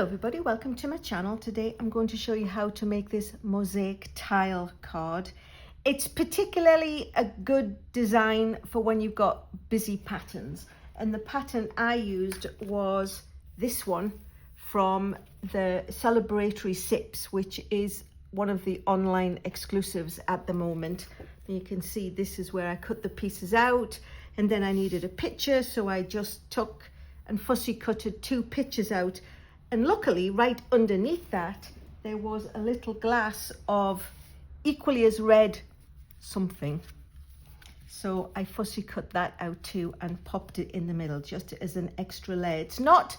Hello everybody, welcome to my channel. Today I'm going to show you how to make this mosaic tile card. It's particularly a good design for when you've got busy patterns, and the pattern I used was this one from the Celebratory Sips, which is one of the online exclusives at the moment. And you can see this is where I cut the pieces out, and then I needed a picture, so I just took and fussy cutted 2 pictures out. And luckily, right underneath that, there was a little glass of equally as red something. So I fussy cut that out too and popped it in the middle just as an extra layer. It's not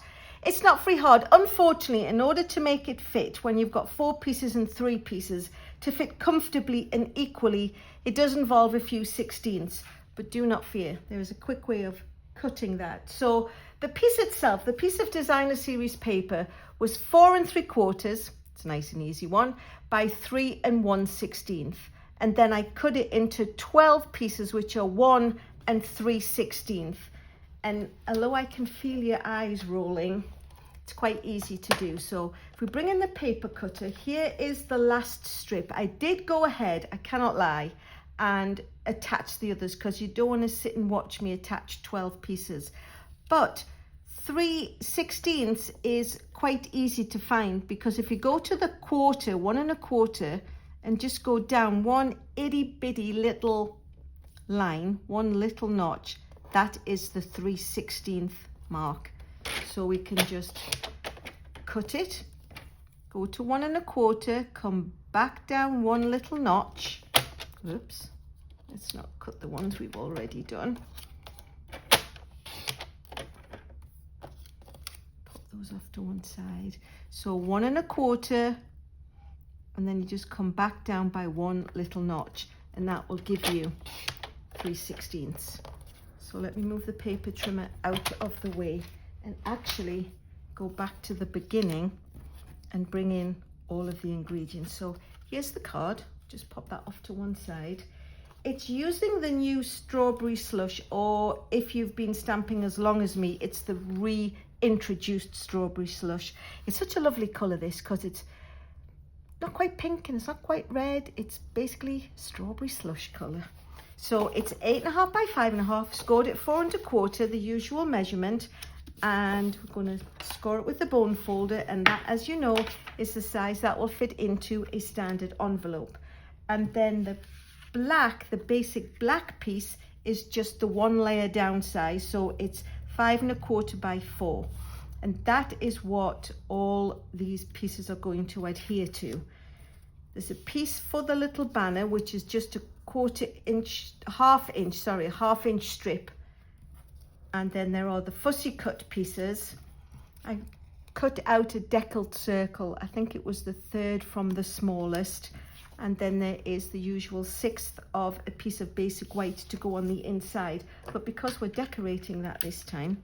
freehand. Unfortunately, in order to make it fit, when you've got 4 pieces and 3 pieces, to fit comfortably and equally, it does involve a few 16ths. But do not fear, there is a quick way of cutting that. So the piece itself, the piece of designer series paper, was 4 3/4, it's a nice and easy one, by 3 1/16. And then I cut it into 12 pieces, which are 1 3/16. And although I can feel your eyes rolling, it's quite easy to do. So if we bring in the paper cutter, here is the last strip. I did go ahead, I cannot lie, and attach the others, because you don't want to sit and watch me attach 12 pieces. But 3/16 is quite easy to find, because if you go to the quarter, 1 1/4, and just go down one itty bitty little line, one little notch, that is the 3/16 mark. So we can just cut it, go to 1 1/4, come back down one little notch. Oops, let's not cut the ones we've already done. Those off to one side. So 1 1/4, and then you just come back down by one little notch, and that will give you 3/16. So let me move the paper trimmer out of the way and actually go back to the beginning and bring in all of the ingredients. So here's the card, just pop that off to one side. It's using the new strawberry slush, or if you've been stamping as long as me, it's the reintroduced strawberry slush. It's such a lovely colour, this, because it's not quite pink and it's not quite red. It's basically strawberry slush colour. So it's 8.5 by 5.5, scored at 4 1/4, the usual measurement, and we're going to score it with the bone folder, and that, as you know, is the size that will fit into a standard envelope. And then the black, the basic black piece, is just the 1 layer down size, so it's 5 1/4 by 4, and that is what all these pieces are going to adhere to. There's a piece for the little banner, which is just a half inch strip, and then there are the fussy cut pieces. I cut out a deckled circle, I think it was the 3rd from the smallest, and then there is the usual 1/6 of a piece of basic white to go on the inside. But because we're decorating that this time,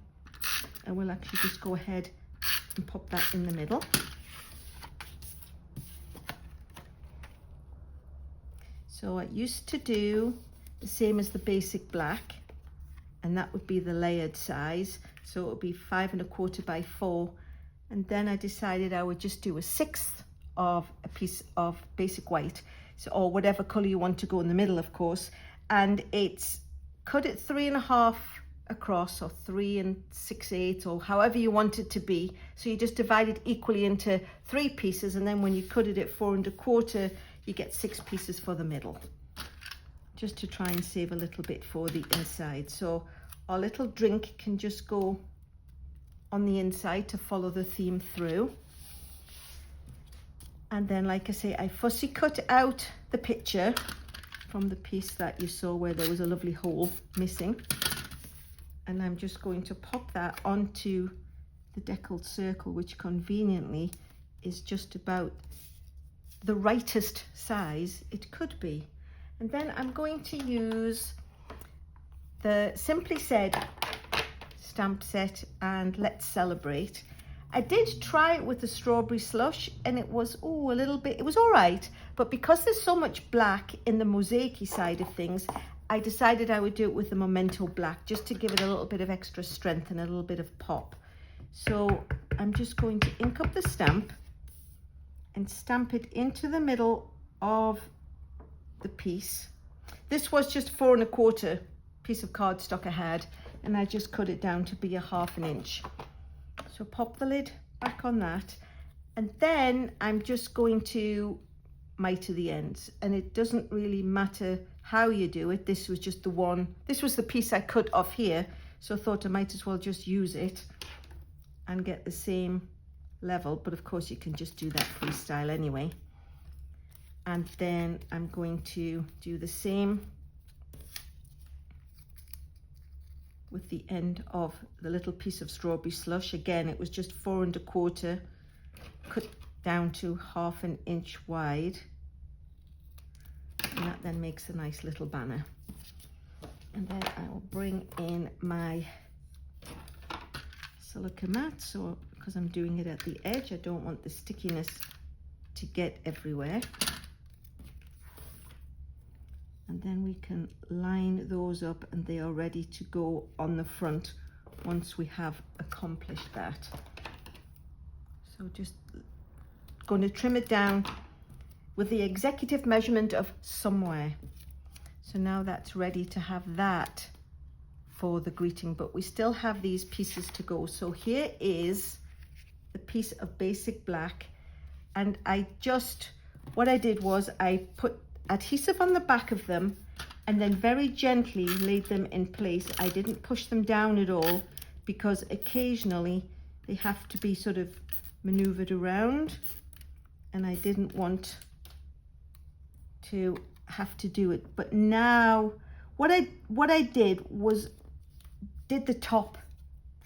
I will actually just go ahead and pop that in the middle. So I used to do the same as the basic black, and that would be the layered size, so it would be 5 1/4 by 4, and then I decided I would just do a 1/6 of a piece of basic white, so, or whatever color you want to go in the middle, of course, and it's cut at 3.5 across, or 3 6/8, or however you want it to be. So you just divide it equally into 3 pieces, and then when you cut it at 4 1/4, you get 6 pieces for the middle, just to try and save a little bit for the inside. So our little drink can just go on the inside to follow the theme through. And then, like I say, I fussy cut out the picture from the piece that you saw where there was a lovely hole missing. And I'm just going to pop that onto the deckled circle, which conveniently is just about the rightest size it could be. And then I'm going to use the Simply Said stamp set and Let's Celebrate. I did try it with the strawberry slush, and it was a little bit, it was all right, but because there's so much black in the mosaic-y side of things, I decided I would do it with the Memento black, just to give it a little bit of extra strength and a little bit of pop. So I'm just going to ink up the stamp and stamp it into the middle of the piece. This was just 4 1/4 piece of cardstock I had, and I just cut it down to be a 1/2 inch. So pop the lid back on that, and then I'm just going to miter the ends, and it doesn't really matter how you do it. This was just this was the piece I cut off here, so I thought I might as well just use it and get the same level, but of course you can just do that freestyle anyway. And then I'm going to do the same with the end of the little piece of strawberry slush. Again, it was just 4 1/4 cut down to 1/2 inch wide, and that then makes a nice little banner. And then I will bring in my silica mat, so because I'm doing it at the edge, I don't want the stickiness to get everywhere. And then we can line those up, and they are ready to go on the front once we have accomplished that. So just going to trim it down with the executive measurement of somewhere. So now that's ready to have that for the greeting, but we still have these pieces to go. So here is the piece of basic black, and what I did was I put adhesive on the back of them and then very gently laid them in place. I didn't push them down at all, because occasionally they have to be sort of maneuvered around, and I didn't want to have to do it. But now what I did was did the top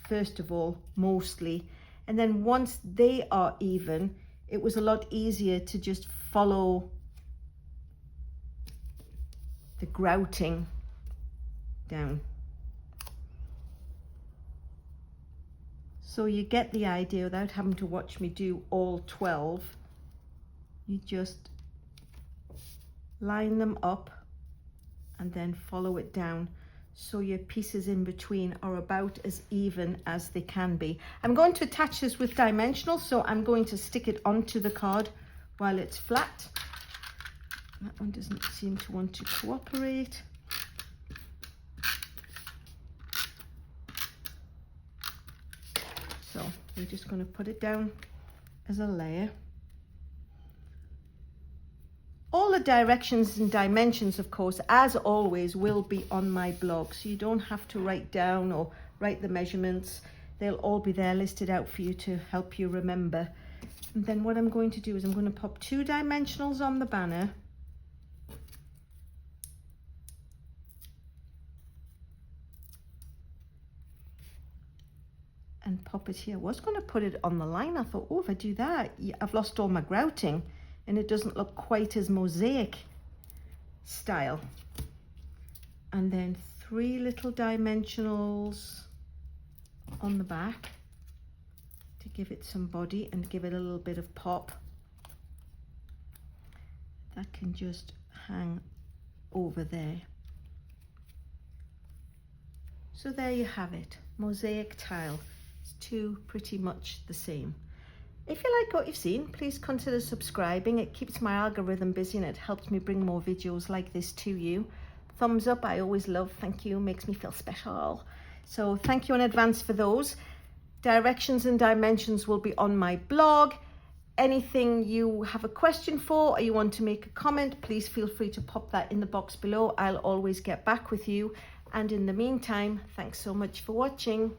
first of all, mostly, and then once they are even, it was a lot easier to just follow the grouting down. So you get the idea without having to watch me do all 12. You just line them up and then follow it down, so your pieces in between are about as even as they can be. I'm going to attach this with dimensional, so I'm going to stick it onto the card while it's flat. That one doesn't seem to want to cooperate. So we're just going to put it down as a layer. All the directions and dimensions, of course, as always, will be on my blog, so you don't have to write down or write the measurements. They'll all be there listed out for you to help you remember. And then what I'm going to do is I'm going to pop 2 dimensionals on the banner. And pop it here. I was going to put it on the line. I thought, oh, if I do that, I've lost all my grouting and it doesn't look quite as mosaic style. And then 3 little dimensionals on the back to give it some body and give it a little bit of pop. That can just hang over there. So there you have it, mosaic tile. It's 2 pretty much the same. If you like what you've seen, please consider subscribing. It keeps my algorithm busy and it helps me bring more videos like this to you. Thumbs up, I always love, thank you, makes me feel special. So thank you in advance for those. Directions and dimensions will be on my blog. Anything you have a question for or you want to make a comment, please feel free to pop that in the box below. I'll always get back with you. And in the meantime, thanks so much for watching.